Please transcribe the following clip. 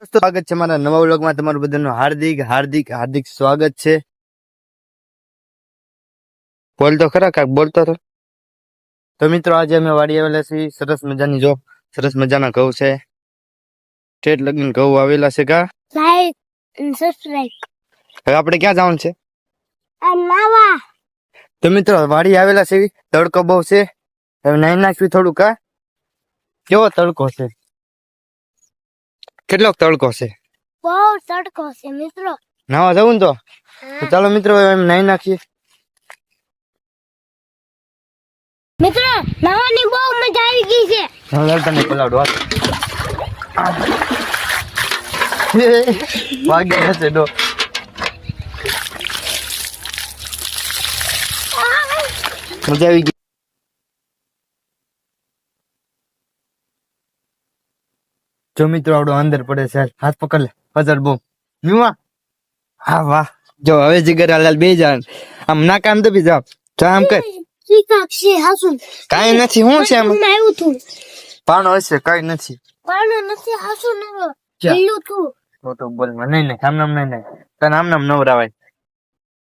સ્વાગત છે મારા નવા વ્લોગમાં તમારું બધાનું હાર્દિક હાર્દિક હાર્દિક સ્વાગત છે. બોલતો ખરા કાક બોલતો તો મિત્રો આજે અમે વાડી આવેલા છીએ. સરસ મજાની જો સરસ મજાના ઘઉં છે. ઠેઠ લગીને ઘઉં આવેલા છે. કા લાઈક અને સબસ્ક્રાઇબ. હવે આપણે ક્યાં જવાનું છે? નાવા. તો મિત્રો વાડી આવેલા છે. તડકો બહુ છે. હવે નાઈ નાખ્યું થોડું. કા કેવો તડકો છે? કેટલોક તડકો છે? બહુ તડકો છે મિત્રો. નાવા જવું ને તો ચાલો મિત્રો એમ નાઈ નાખીએ. મિત્રો નાવાની બહુ મજા આવી ગઈ છે. તને પલાડો વાગી હશે ડો. મજા આવી ગઈ. જો મિત્રો આવડો અંદર પડે છે. હાથ પકડ લે. ફજર બહુ ન્યુઆ. હા વાહ. જો હવે જીગર હાલ બે જાણ આમ ના કામ તો બી જાવ. આમ કર. શ્રીકાક્ષી હાસુ. કાઈ નથી. હું છે આમ આવ્યું તું. પાણો હશે. કઈ નથી. પાણો નથી હાસુ ન. લીલું તું. તો બોલ મને નહીં આમ નામ નહીં તને આમ નામ નવરાવાય.